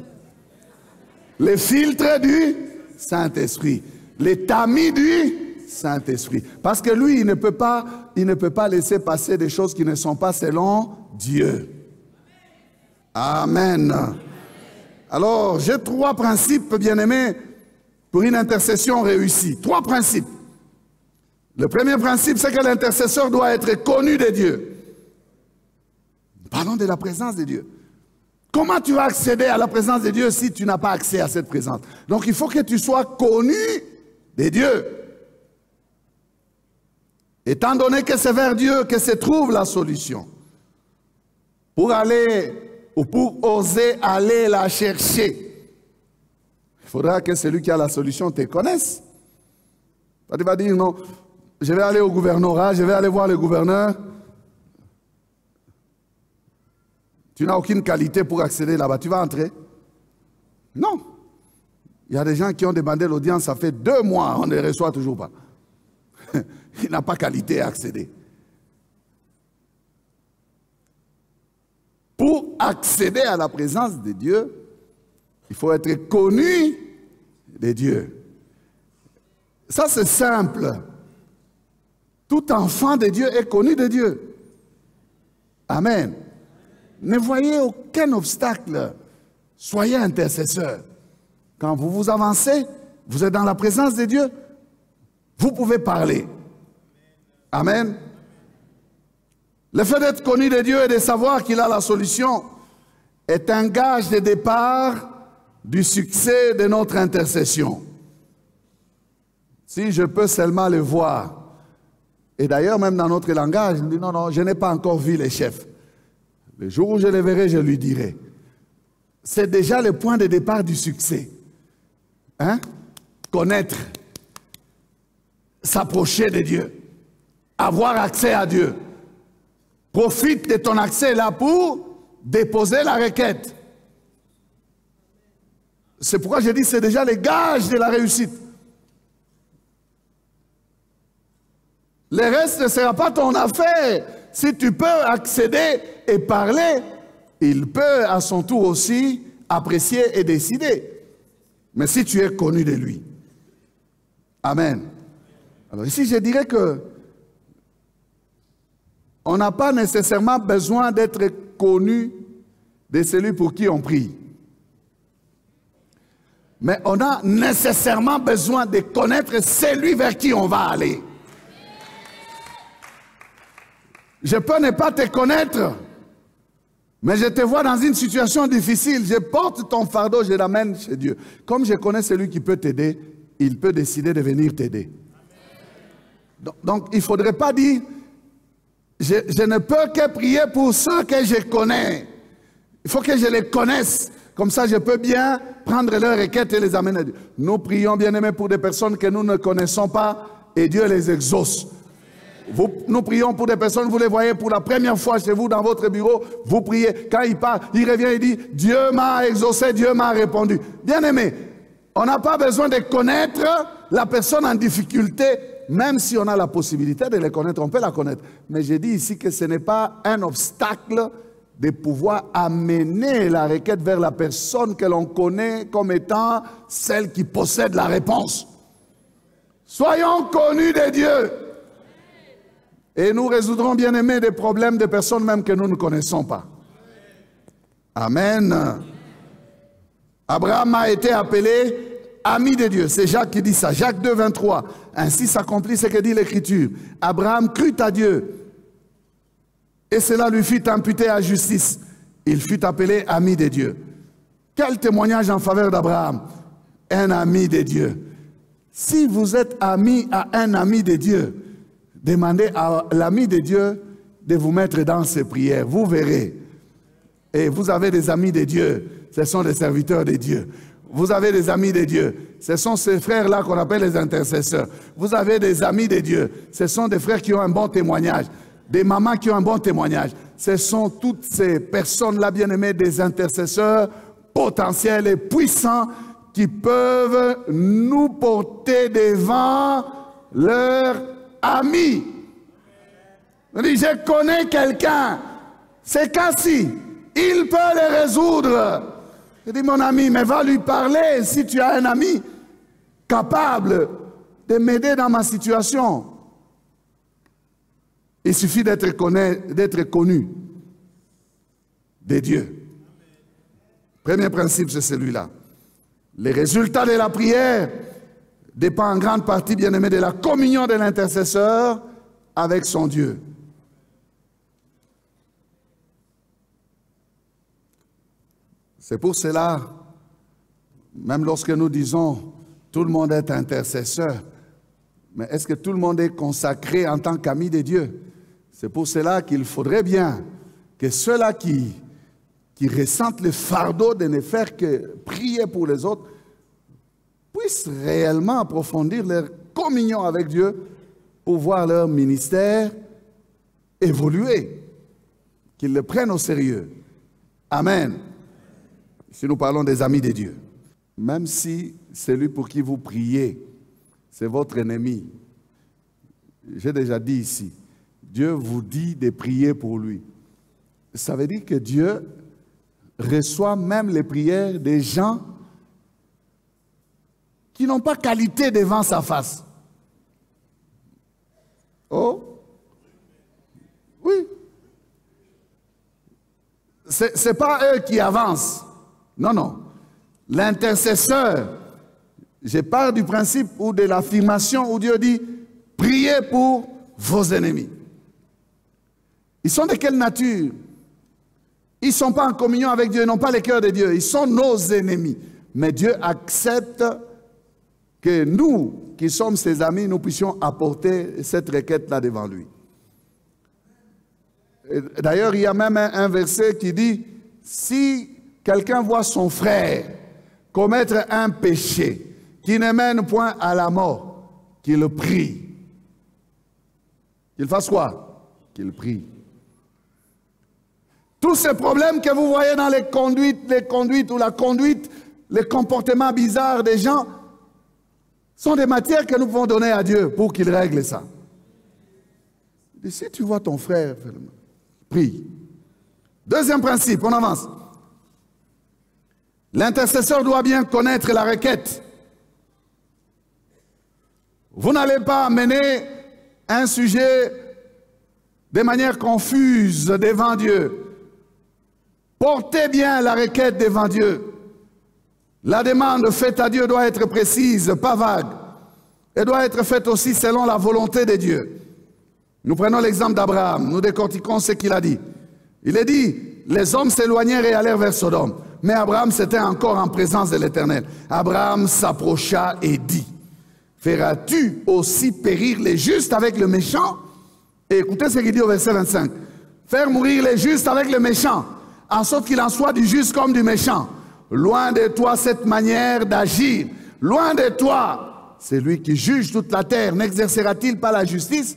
Les filtres du Saint-Esprit. Les tamis du Saint-Esprit. Parce que lui, il ne peut pas laisser passer des choses qui ne sont pas selon Dieu. Amen. Alors, j'ai 3 principes, bien-aimés, pour une intercession réussie. 3 principes. Le premier principe, c'est que l'intercesseur doit être connu de Dieu. Parlons de la présence de Dieu. Comment tu vas accéder à la présence de Dieu si tu n'as pas accès à cette présence? Donc, il faut que tu sois connu de Dieu. Étant donné que c'est vers Dieu que se trouve la solution. Pour aller ou pour oser aller la chercher, il faudra que celui qui a la solution te connaisse. Tu vas dire non, je vais aller au gouvernorat, je vais aller voir le gouverneur. Tu n'as aucune qualité pour accéder là-bas. Tu vas entrer? Non. Il y a des gens qui ont demandé l'audience, ça fait 2 mois, on ne les reçoit toujours pas. Il n'a pas qualité à accéder. Pour accéder à la présence de Dieu, il faut être connu de Dieu. Ça, c'est simple. Tout enfant de Dieu est connu de Dieu. Amen. Ne voyez aucun obstacle. Soyez intercesseur. Quand vous vous avancez, vous êtes dans la présence de Dieu, vous pouvez parler. Amen. Le fait d'être connu de Dieu et de savoir qu'il a la solution est un gage de départ du succès de notre intercession. Si je peux seulement le voir, et d'ailleurs même dans notre langage, on dit non, je n'ai pas encore vu les chefs. Le jour où je les verrai, je lui dirai. C'est déjà le point de départ du succès. Hein? Connaître, s'approcher de Dieu, avoir accès à Dieu. Profite de ton accès là pour déposer la requête. C'est pourquoi je dis que c'est déjà le gage de la réussite. Le reste ne sera pas ton affaire. Si tu peux accéder et parler, il peut à son tour aussi apprécier et décider. Mais si tu es connu de lui. Amen. Alors ici, je dirais que on n'a pas nécessairement besoin d'être connu de celui pour qui on prie. Mais on a nécessairement besoin de connaître celui vers qui on va aller. Je peux ne pas te connaître, mais je te vois dans une situation difficile. Je porte ton fardeau, je l'amène chez Dieu. Comme je connais celui qui peut t'aider, il peut décider de venir t'aider. Donc, il ne faudrait pas dire, je ne peux que prier pour ceux que je connais. Il faut que je les connaisse. Comme ça, je peux bien prendre leurs requêtes et les amener à Dieu. Nous prions, bien-aimés, pour des personnes que nous ne connaissons pas et Dieu les exauce. Nous prions pour des personnes, vous les voyez pour la première fois chez vous, dans votre bureau, vous priez. Quand il part, il revient et dit, Dieu m'a exaucé, Dieu m'a répondu. Bien-aimés, on n'a pas besoin de connaître la personne en difficulté, même si on a la possibilité de les connaître, on peut la connaître. Mais j'ai dit ici que ce n'est pas un obstacle de pouvoir amener la requête vers la personne que l'on connaît comme étant celle qui possède la réponse. Soyons connus de Dieu. Et nous résoudrons, bien aimés, des problèmes de personnes même que nous ne connaissons pas. Amen. Abraham a été appelé ami de Dieu. C'est Jacques qui dit ça. Jacques 2, 23. Ainsi s'accomplit ce que dit l'Écriture. Abraham crut à Dieu. Et cela lui fut imputé à justice. Il fut appelé ami de Dieu. Quel témoignage en faveur d'Abraham? Un ami de Dieu. Si vous êtes ami à un ami de Dieu, demandez à l'ami de Dieu de vous mettre dans ses prières. Vous verrez. Et vous avez des amis de Dieu. Ce sont des serviteurs de Dieu. Vous avez des amis de Dieu. Ce sont ces frères-là qu'on appelle les intercesseurs. Vous avez des amis de Dieu. Ce sont des frères qui ont un bon témoignage. Des mamans qui ont un bon témoignage. Ce sont toutes ces personnes-là, bien-aimées, des intercesseurs potentiels et puissants qui peuvent nous porter devant leurs amis. On dit, je connais quelqu'un, c'est Cassie, il peut les résoudre. Je dis, mon ami, mais va lui parler si tu as un ami capable de m'aider dans ma situation. Il suffit d'être connu de Dieu. Premier principe, c'est celui-là. Les résultats de la prière dépendent en grande partie, bien aimé, de la communion de l'intercesseur avec son Dieu. C'est pour cela, même lorsque nous disons tout le monde est intercesseur, mais est-ce que tout le monde est consacré en tant qu'ami de Dieu? C'est pour cela qu'il faudrait bien que ceux-là qui ressentent le fardeau de ne faire que prier pour les autres puissent réellement approfondir leur communion avec Dieu pour voir leur ministère évoluer, qu'ils le prennent au sérieux. Amen. Si nous parlons des amis de Dieu, même si celui pour qui vous priez, c'est votre ennemi, j'ai déjà dit ici, Dieu vous dit de prier pour lui. Ça veut dire que Dieu reçoit même les prières des gens qui n'ont pas qualité devant sa face. Oh, oui. Ce n'est pas eux qui avancent. Non, non. L'intercesseur, je pars du principe ou de l'affirmation où Dieu dit, priez pour vos ennemis. Ils sont de quelle nature? Ils ne sont pas en communion avec Dieu, ils n'ont pas le cœur de Dieu. Ils sont nos ennemis. Mais Dieu accepte que nous, qui sommes ses amis, nous puissions apporter cette requête-là devant lui. D'ailleurs, il y a même un verset qui dit, si quelqu'un voit son frère commettre un péché qui ne mène point à la mort, qu'il prie. Qu'il fasse quoi? Qu'il prie. Tous ces problèmes que vous voyez dans les conduites ou la conduite, les comportements bizarres des gens, sont des matières que nous pouvons donner à Dieu pour qu'il règle ça. Et si tu vois ton frère, prie. Deuxième principe, on avance. L'intercesseur doit bien connaître la requête. Vous n'allez pas mener un sujet de manière confuse devant Dieu. Portez bien la requête devant Dieu. La demande faite à Dieu doit être précise, pas vague. Elle doit être faite aussi selon la volonté de Dieu. Nous prenons l'exemple d'Abraham. Nous décortiquons ce qu'il a dit. Il a dit, les hommes s'éloignèrent et allèrent vers Sodome. Mais Abraham, c'était encore en présence de l'Éternel. Abraham s'approcha et dit. feras-tu aussi périr les justes avec le méchant? Et écoutez ce qu'il dit au verset 25. Faire mourir les justes avec le méchant, en sorte qu'il en soit du juste comme du méchant. Loin de toi cette manière d'agir. Loin de toi, c'est lui qui juge toute la terre. N'exercera-t-il pas la justice?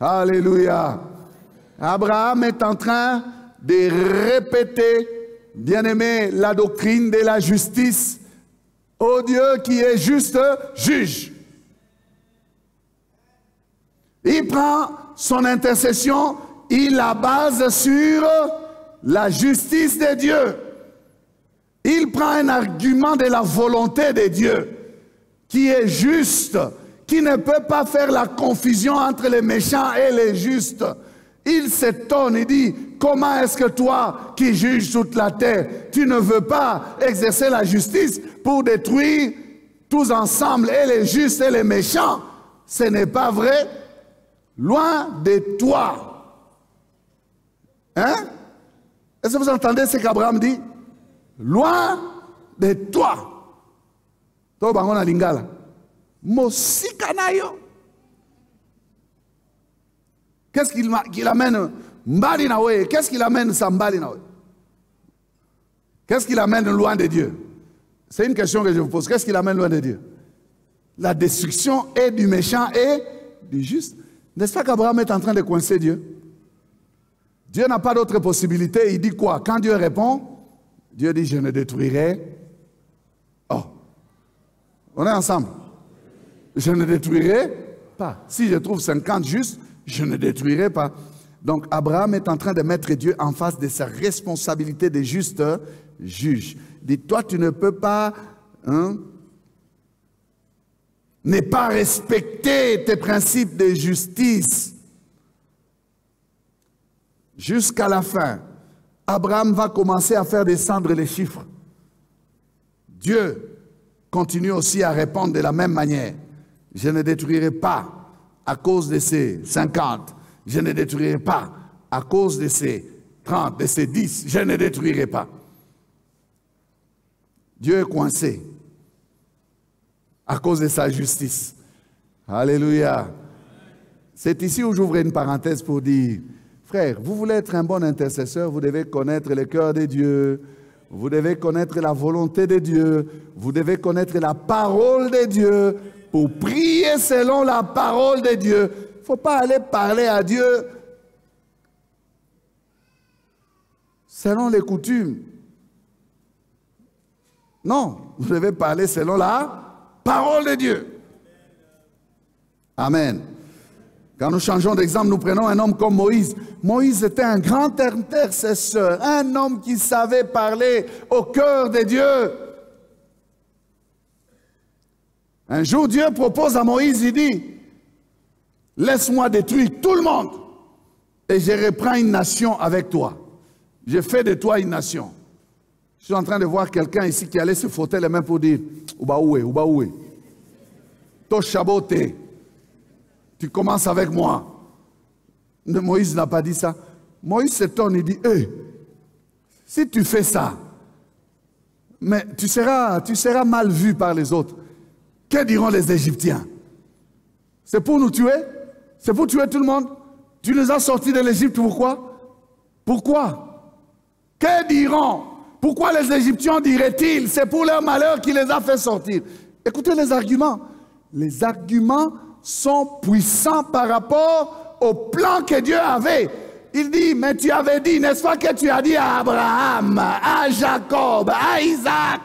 Alléluia. Abraham est en train de répéter, bien-aimé, la doctrine de la justice. Ô Dieu qui est juste, juge. Il prend son intercession, il la base sur la justice de Dieu. Il prend un argument de la volonté de Dieu, qui est juste, qui ne peut pas faire la confusion entre les méchants et les justes. Il s'étonne, il dit, comment est-ce que toi, qui juges toute la terre, tu ne veux pas exercer la justice pour détruire tous ensemble, et les justes et les méchants? Ce n'est pas vrai. Loin de toi. Hein? Est-ce que vous entendez ce qu'Abraham dit? Loin de toi. To bango na lingala. Mosika na yo. Qu'est-ce qu'il amène mbali na we? Qu'est-ce qu'il amène sambali na we? Qu'est-ce qu'il amène loin de Dieu? C'est une question que je vous pose. Qu'est-ce qu'il amène loin de Dieu? La destruction est du méchant et du juste. N'est-ce pas qu'Abraham est en train de coincer Dieu? Dieu n'a pas d'autre possibilité. Il dit quoi? Quand Dieu répond, Dieu dit, je ne détruirai. Oh, on est ensemble. Je ne détruirai pas. Si je trouve 50 justes, je ne détruirai pas. Donc Abraham est en train de mettre Dieu en face de sa responsabilité de juste juge. Il dit, toi tu ne peux pas ne pas respecter tes principes de justice. Jusqu'à la fin, Abraham va commencer à faire descendre les chiffres. Dieu continue aussi à répondre de la même manière. Je ne détruirai pas à cause de ces 50. Je ne détruirai pas à cause de ces 30, de ces 10. Je ne détruirai pas. Dieu est coincé à cause de sa justice. Alléluia. C'est ici où j'ouvre une parenthèse pour dire, frère, vous voulez être un bon intercesseur, vous devez connaître le cœur de Dieu, vous devez connaître la volonté de Dieu, vous devez connaître la parole de Dieu pour prier selon la parole de Dieu. Il ne faut pas aller parler à Dieu selon les coutumes. Non, vous devez parler selon la parole de Dieu. Amen. Quand nous changeons d'exemple, nous prenons un homme comme Moïse. Moïse était un grand intercesseur, un homme qui savait parler au cœur de Dieu. Un jour, Dieu propose à Moïse, il dit, laisse-moi détruire tout le monde et je reprends une nation avec toi. Je fais de toi une nation. Je suis en train de voir quelqu'un ici qui allait se frotter les mains pour dire, Oubaoué, Toshabote, tu commences avec moi. Moïse n'a pas dit ça. Moïse s'étonne, il dit, si tu fais ça, mais tu seras mal vu par les autres. Que diront les Égyptiens? C'est pour nous tuer? C'est pour tuer tout le monde? Tu nous as sortis de l'Égypte, pourquoi? Pourquoi? Que diront? Pourquoi les Égyptiens diraient-ils? C'est pour leur malheur qui les a fait sortir. Écoutez les arguments. Les arguments sont puissants par rapport au plan que Dieu avait. Il dit, mais tu avais dit, n'est-ce pas que tu as dit à Abraham, à Jacob, à Isaac?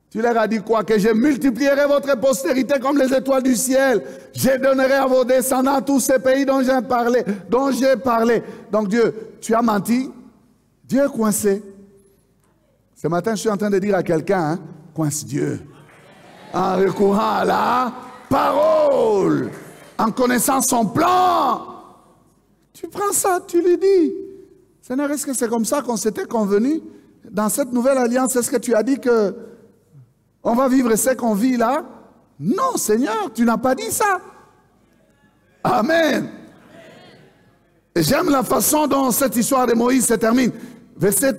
Tu leur as dit quoi? Que je multiplierai votre postérité comme les étoiles du ciel. Je donnerai à vos descendants tous ces pays dont j'ai parlé. Donc Dieu, tu as menti. Dieu est coincé. Ce matin, je suis en train de dire à quelqu'un, coince Dieu. En recourant à la parole, en connaissant son plan. Tu prends ça, tu lui dis. Seigneur, est-ce que c'est comme ça qu'on s'était convenu? Dans cette nouvelle alliance, est-ce que tu as dit que on va vivre ce qu'on vit là? Non, Seigneur, tu n'as pas dit ça. Amen. Et j'aime la façon dont cette histoire de Moïse se termine. Verset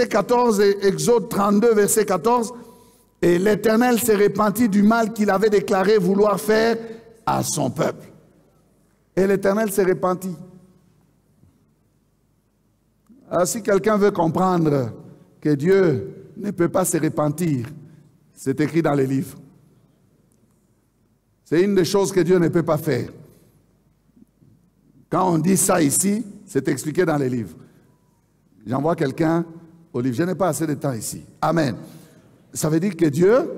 14, Exode 32, verset 14. Et l'Éternel s'est repenti du mal qu'il avait déclaré vouloir faire à son peuple. Et l'Éternel s'est repenti. Alors, si quelqu'un veut comprendre que Dieu ne peut pas se repentir, c'est écrit dans les livres. C'est une des choses que Dieu ne peut pas faire. Quand on dit ça ici, c'est expliqué dans les livres. J'envoie quelqu'un au livre. Je n'ai pas assez de temps ici. Amen. Ça veut dire que Dieu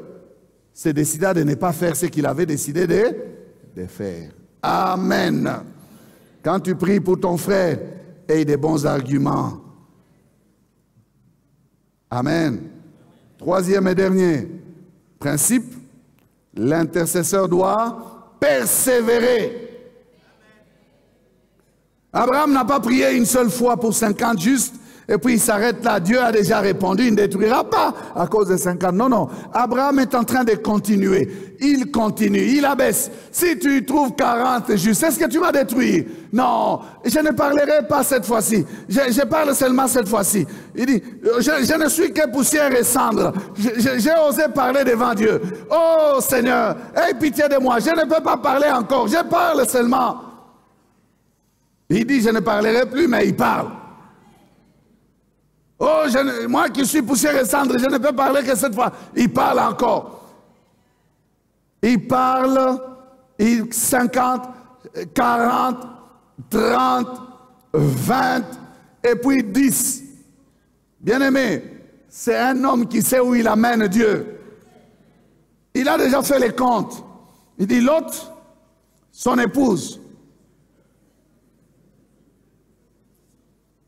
s'est décidé de ne pas faire ce qu'il avait décidé de faire. Amen. Quand tu pries pour ton frère, aie des bons arguments. Amen. Troisième et dernier principe, l'intercesseur doit persévérer. Abraham n'a pas prié une seule fois pour 50 justes et puis il s'arrête là. Dieu a déjà répondu, il ne détruira pas à cause de 50. Non, non. Abraham est en train de continuer. Il continue, il abaisse. Si tu trouves 40 justes, est-ce que tu vas détruire? Non, je ne parlerai pas cette fois-ci. Je parle seulement cette fois-ci. Il dit, je ne suis que poussière et cendre. J'ai osé parler devant Dieu. Oh Seigneur, aie pitié de moi. Je ne peux pas parler encore. Je parle seulement. Il dit, je ne parlerai plus, mais il parle. Oh, moi qui suis poussière et cendre, je ne peux parler que cette fois. Il parle encore. Il parle, 50, 40, 30, 20, et puis 10. Bien-aimé, c'est un homme qui sait où il amène Dieu. Il a déjà fait les comptes. Il dit, l'autre, son épouse,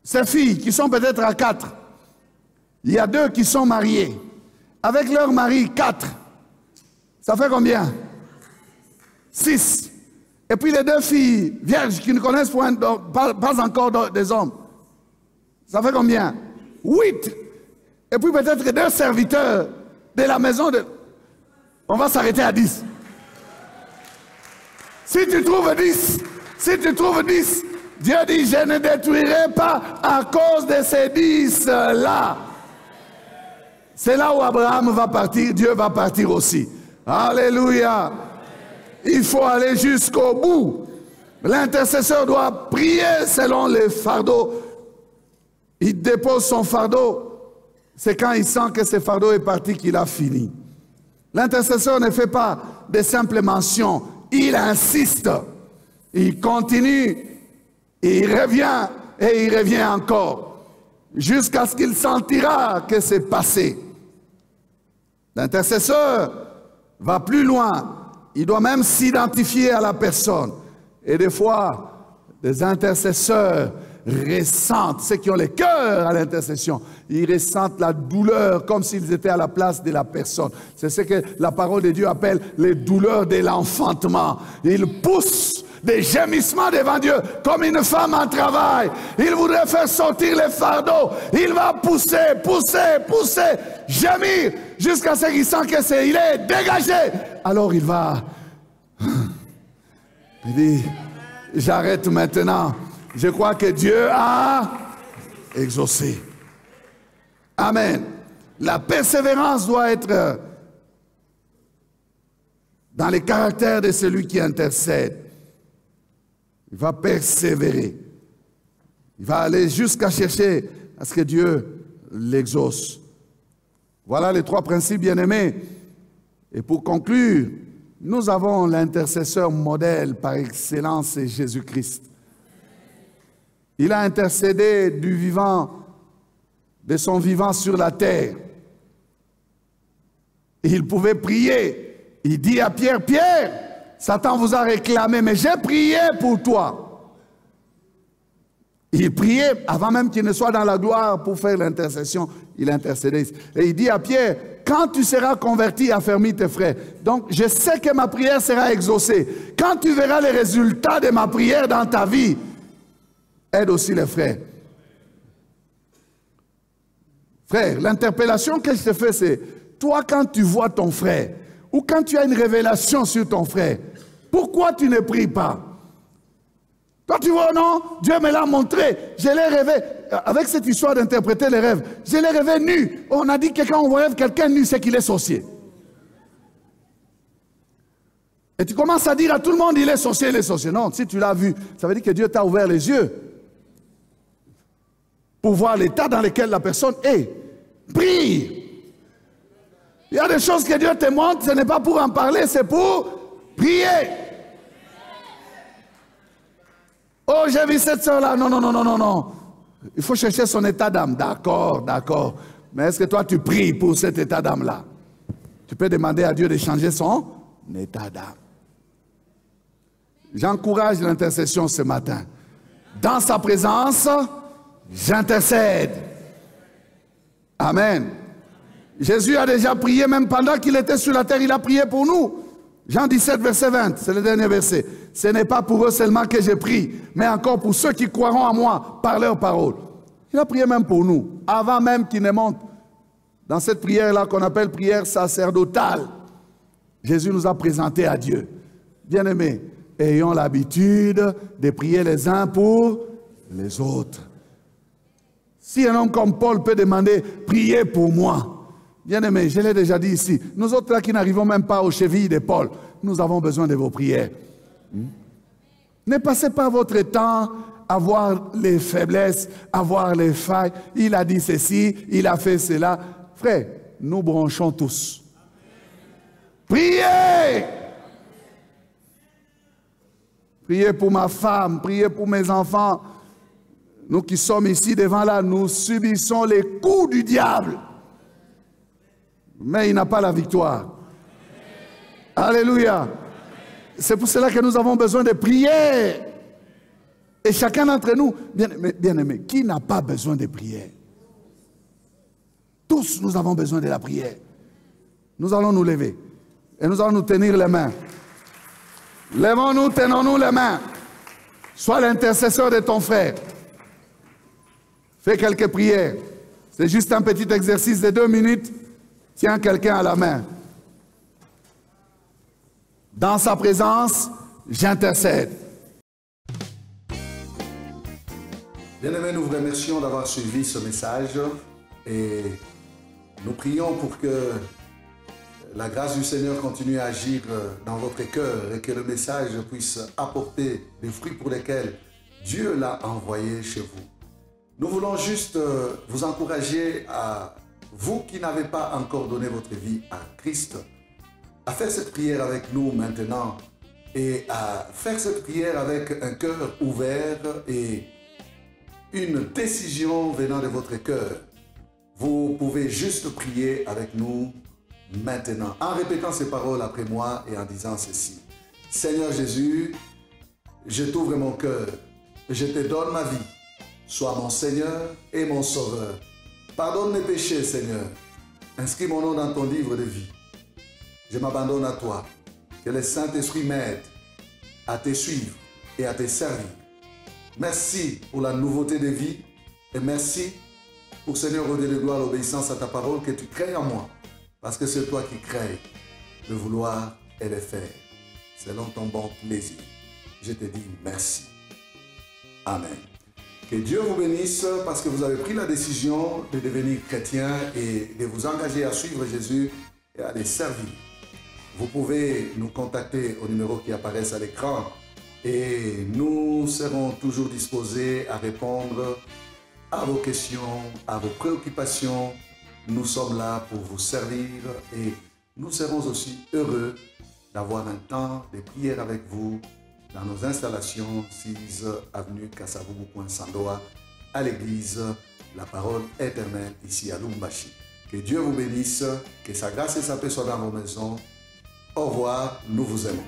ses filles, qui sont peut-être à 4. Il y a 2 qui sont mariés. Avec leur mari, 4. Ça fait combien? 6. Et puis les 2 filles vierges qui ne connaissent pas encore des hommes. Ça fait combien? 8. Et puis peut-être 2 serviteurs de la maison de... On va s'arrêter à 10. Si tu trouves 10, Dieu dit, je ne détruirai pas à cause de ces 10-là. C'est là où Abraham va partir, Dieu va partir aussi. Alléluia. Il faut aller jusqu'au bout. L'intercesseur doit prier selon les fardeaux. Il dépose son fardeau. C'est quand il sent que ce fardeau est parti qu'il a fini. L'intercesseur ne fait pas de simples mentions. Il insiste. Il continue. Et il revient et il revient encore. Jusqu'à ce qu'il sentira que c'est passé. L'intercesseur va plus loin. Il doit même s'identifier à la personne. Et des fois, les intercesseurs ressentent, ceux qui ont le cœur à l'intercession, ils ressentent la douleur comme s'ils étaient à la place de la personne. C'est ce que la parole de Dieu appelle les douleurs de l'enfantement. Ils poussent des gémissements devant Dieu, comme une femme en travail. Il voudrait faire sortir les fardeaux. Il va pousser, gémir, jusqu'à ce qu'il sent que il est dégagé. Alors il va... Il dit, j'arrête maintenant. Je crois que Dieu a exaucé. Amen. La persévérance doit être dans les caractères de celui qui intercède. Il va persévérer. Il va aller jusqu'à chercher à ce que Dieu l'exauce. Voilà les 3 principes, bien-aimés. Et pour conclure, nous avons l'intercesseur modèle par excellence, c'est Jésus-Christ. Il a intercédé du vivant, de son vivant sur la terre. Et il pouvait prier. Il dit à Pierre, Pierre, Satan vous a réclamé, mais j'ai prié pour toi. Il priait avant même qu'il ne soit dans la gloire pour faire l'intercession. Il intercédait. Et il dit à Pierre, quand tu seras converti, affermis tes frères. Donc, je sais que ma prière sera exaucée. Quand tu verras les résultats de ma prière dans ta vie, aide aussi les frères. Frère, l'interpellation que je te fais, c'est, toi, quand tu vois ton frère, ou quand tu as une révélation sur ton frère, pourquoi tu ne pries pas? Toi, tu vois, non? Dieu me l'a montré. Je l'ai rêvé. Avec cette histoire d'interpréter les rêves, je l'ai rêvé nu. On a dit que quand on rêve quelqu'un nu, c'est qu'il est sorcier. Et tu commences à dire à tout le monde, il est sorcier, il est sorcier. Non, si tu l'as vu, ça veut dire que Dieu t'a ouvert les yeux pour voir l'état dans lequel la personne est. Prie. Il y a des choses que Dieu te montre, ce n'est pas pour en parler, c'est pour prier. Oh, j'ai vu cette soeur-là. Non, non, non, non, non, non. Il faut chercher son état d'âme. D'accord, d'accord. Mais est-ce que toi, tu pries pour cet état d'âme-là? Tu peux demander à Dieu de changer son état d'âme. J'encourage l'intercession ce matin. Dans sa présence, j'intercède. Amen. Jésus a déjà prié, même pendant qu'il était sur la terre, il a prié pour nous. Jean 17, verset 20, c'est le dernier verset. Ce n'est pas pour eux seulement que j'ai prié, mais encore pour ceux qui croiront en moi par leurs paroles. Il a prié même pour nous, avant même qu'il ne monte. Dans cette prière-là qu'on appelle prière sacerdotale, Jésus nous a présenté à Dieu. Bien-aimés, ayons l'habitude de prier les uns pour les autres. Si un homme comme Paul peut demander « priez pour moi », bien-aimés, je l'ai déjà dit ici, nous autres là qui n'arrivons même pas aux chevilles de Paul, nous avons besoin de vos prières. Ne passez pas votre temps à voir les faiblesses, à voir les failles. Il a dit ceci, il a fait cela. Frère, nous branchons tous. Priez! Priez pour ma femme, priez pour mes enfants. Nous qui sommes ici devant là, nous subissons les coups du diable. Mais il n'a pas la victoire. Alléluia. C'est pour cela que nous avons besoin de prier. Et chacun d'entre nous, bien-aimé, qui n'a pas besoin de prière? Tous, nous avons besoin de la prière. Nous allons nous lever. Et nous allons nous tenir les mains. Levons-nous, tenons-nous les mains. Sois l'intercesseur de ton frère. Fais quelques prières. C'est juste un petit exercice de 2 minutes. Tiens quelqu'un à la main. Dans sa présence, j'intercède. Bien-aimés, nous vous remercions d'avoir suivi ce message et nous prions pour que la grâce du Seigneur continue à agir dans votre cœur et que le message puisse apporter des fruits pour lesquels Dieu l'a envoyé chez vous. Nous voulons juste vous encourager à vous qui n'avez pas encore donné votre vie à Christ, à faire cette prière avec nous maintenant et à faire cette prière avec un cœur ouvert et une décision venant de votre cœur. Vous pouvez juste prier avec nous maintenant en répétant ces paroles après moi et en disant ceci. Seigneur Jésus, je t'ouvre mon cœur, je te donne ma vie. Sois mon Seigneur et mon Sauveur. Pardonne mes péchés, Seigneur. Inscris mon nom dans ton livre de vie. Je m'abandonne à toi. Que le Saint-Esprit m'aide à te suivre et à te servir. Merci pour la nouveauté de vie et merci pour, Seigneur, au Dieu de gloire, l'obéissance à ta parole que tu crées en moi. Parce que c'est toi qui crées le vouloir et le faire selon ton bon plaisir. Je te dis merci. Amen. Que Dieu vous bénisse parce que vous avez pris la décision de devenir chrétien et de vous engager à suivre Jésus et à les servir. Vous pouvez nous contacter au numéro qui apparaît à l'écran et nous serons toujours disposés à répondre à vos questions, à vos préoccupations. Nous sommes là pour vous servir et nous serons aussi heureux d'avoir un temps de prière avec vous dans nos installations 6 avenue Kasavubu, Sandoa, à l'église La Parole Éternelle, ici à Lumbashi. Que Dieu vous bénisse, que sa grâce et sa paix soient dans vos maisons. Au revoir, nous vous aimons.